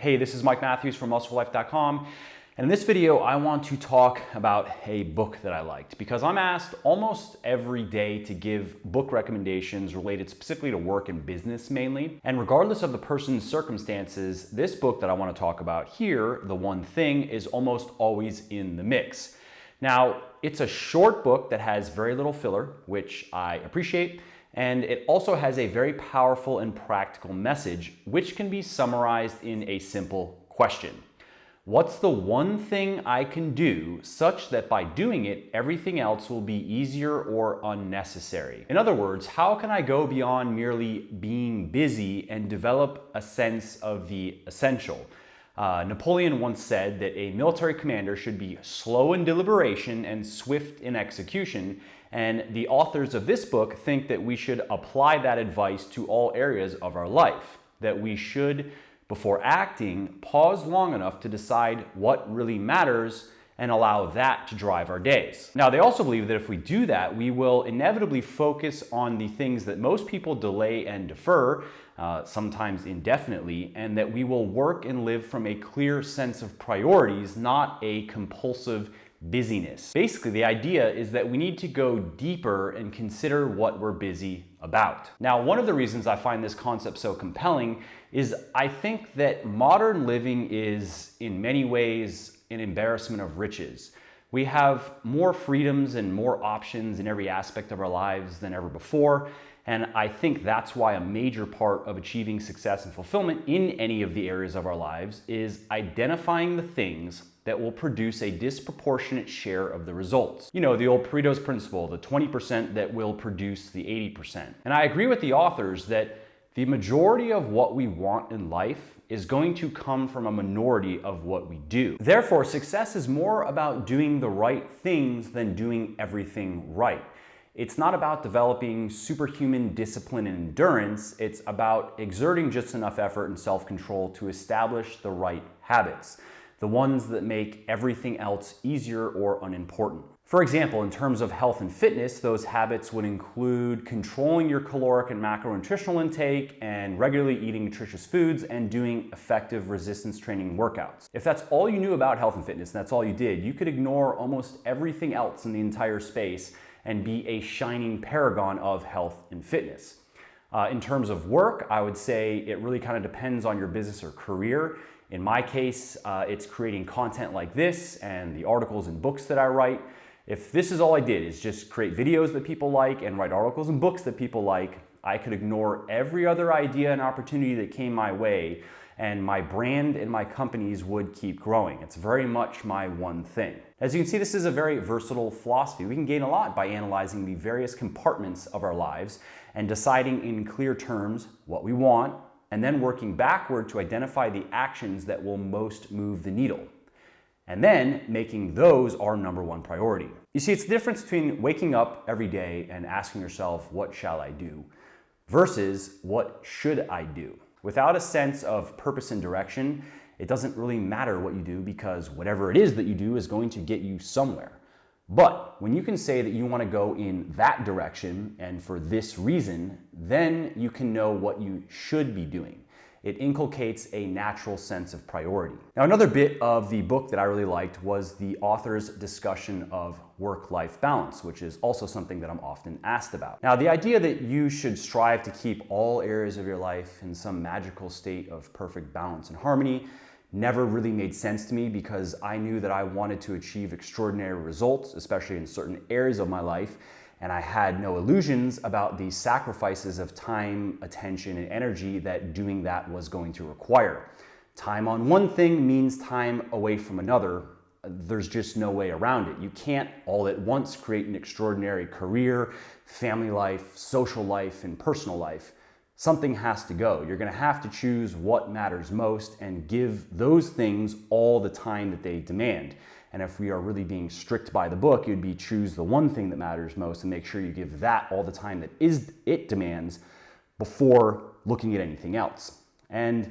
Hey, this is Mike Matthews from MuscleForLife.com, and in this video I want to talk about a book that I liked because I'm asked almost every day to give book recommendations related specifically to work and business mainly. And regardless of the person's circumstances, this book that I want to talk about here, The One Thing, is almost always in the mix. Now, it's a short book that has very little filler, which I appreciate. And it also has a very powerful and practical message, which can be summarized in a simple question. What's the one thing I can do such that by doing it, everything else will be easier or unnecessary? In other words, how can I go beyond merely being busy and develop a sense of the essential? Napoleon once said that a military commander should be slow in deliberation and swift in execution. And the authors of this book think that we should apply that advice to all areas of our life, that we should, before acting, pause long enough to decide what really matters and allow that to drive our days. Now, they also believe that if we do that, we will inevitably focus on the things that most people delay and defer, sometimes indefinitely, and that we will work and live from a clear sense of priorities, not a compulsive busyness. Basically, the idea is that we need to go deeper and consider what we're busy about. Now, one of the reasons I find this concept so compelling is I think that modern living is, in many ways, an embarrassment of riches. We have more freedoms and more options in every aspect of our lives than ever before. And I think that's why a major part of achieving success and fulfillment in any of the areas of our lives is identifying the things that will produce a disproportionate share of the results. You know, the old Pareto's principle, the 20% that will produce the 80%. And I agree with the authors that the majority of what we want in life is going to come from a minority of what we do. Therefore, success is more about doing the right things than doing everything right. It's not about developing superhuman discipline and endurance. It's about exerting just enough effort and self-control to establish the right habits, the ones that make everything else easier or unimportant. For example, in terms of health and fitness, those habits would include controlling your caloric and macronutritional intake and regularly eating nutritious foods and doing effective resistance training workouts. If that's all you knew about health and fitness and that's all you did, you could ignore almost everything else in the entire space and be a shining paragon of health and fitness. In terms of work, I would say it really kind of depends on your business or career. In my case, it's creating content like this and the articles and books that I write. If this is all I did, is just create videos that people like and write articles and books that people like, I could ignore every other idea and opportunity that came my way, and my brand and my companies would keep growing. It's very much my one thing. As you can see, this is a very versatile philosophy. We can gain a lot by analyzing the various compartments of our lives and deciding in clear terms what we want, and then working backward to identify the actions that will most move the needle, and then making those our number one priority. You see, it's the difference between waking up every day and asking yourself, what shall I do, versus what should I do? Without a sense of purpose and direction, it doesn't really matter what you do because whatever it is that you do is going to get you somewhere. But when you can say that you want to go in that direction and for this reason, then you can know what you should be doing. It inculcates a natural sense of priority. Now, another bit of the book that I really liked was the author's discussion of work-life balance, which is also something that I'm often asked about. Now, the idea that you should strive to keep all areas of your life in some magical state of perfect balance and harmony never really made sense to me because I knew that I wanted to achieve extraordinary results, especially in certain areas of my life, and I had no illusions about the sacrifices of time, attention, and energy that doing that was going to require. Time on one thing means time away from another. There's just no way around it. You can't all at once create an extraordinary career, family life, social life, and personal life. Something has to go. You're gonna have to choose what matters most and give those things all the time that they demand. And if we are really being strict by the book, it would be choose the one thing that matters most and make sure you give that all the time that it demands before looking at anything else. And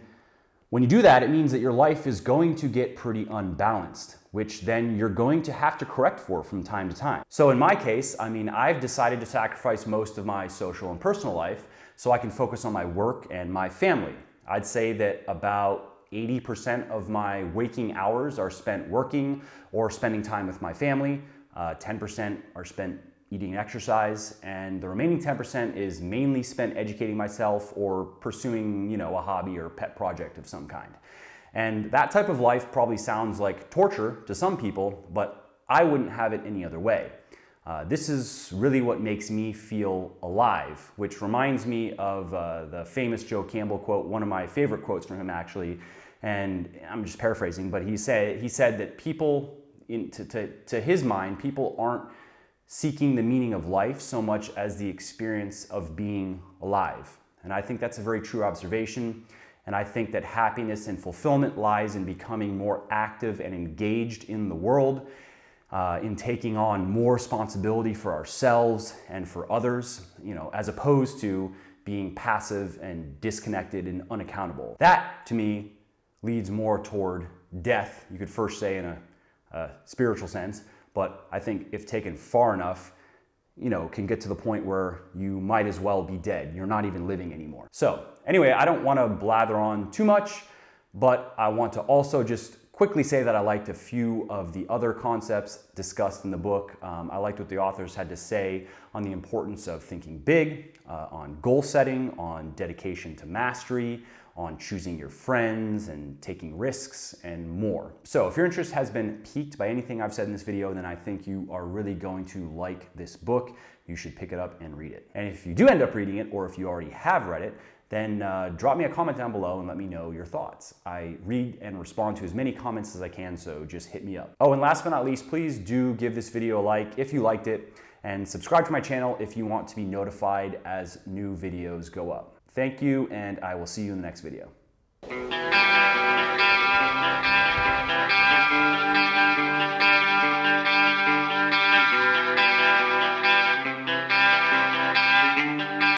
when you do that, it means that your life is going to get pretty unbalanced, which then you're going to have to correct for from time to time. So in my case, I've decided to sacrifice most of my social and personal life so I can focus on my work and my family. I'd say that about 80% of my waking hours are spent working or spending time with my family. 10% are spent eating and exercise, and the remaining 10% is mainly spent educating myself or pursuing, a hobby or pet project of some kind. And that type of life probably sounds like torture to some people, but I wouldn't have it any other way. This is really what makes me feel alive, which reminds me of the famous Joe Campbell quote, one of my favorite quotes from him actually, and I'm just paraphrasing, but he said that people, to his mind, people aren't seeking the meaning of life so much as the experience of being alive. And I think that's a very true observation. And I think that happiness and fulfillment lies in becoming more active and engaged in the world, in taking on more responsibility for ourselves and for others, as opposed to being passive and disconnected and unaccountable. That, to me, leads more toward death, you could first say in a spiritual sense, but I think if taken far enough, can get to the point where you might as well be dead. You're not even living anymore. So anyway, I don't want to blather on too much, but I want to also just quickly say that I liked a few of the other concepts discussed in the book. I liked what the authors had to say on the importance of thinking big, on goal setting, on dedication to mastery, on choosing your friends and taking risks and more. So if your interest has been piqued by anything I've said in this video, then I think you are really going to like this book. You should pick it up and read it. And if you do end up reading it, or if you already have read it, then drop me a comment down below and let me know your thoughts. I read and respond to as many comments as I can, so just hit me up. Oh, and last but not least, please do give this video a like if you liked it, and subscribe to my channel if you want to be notified as new videos go up. Thank you, and I will see you in the next video.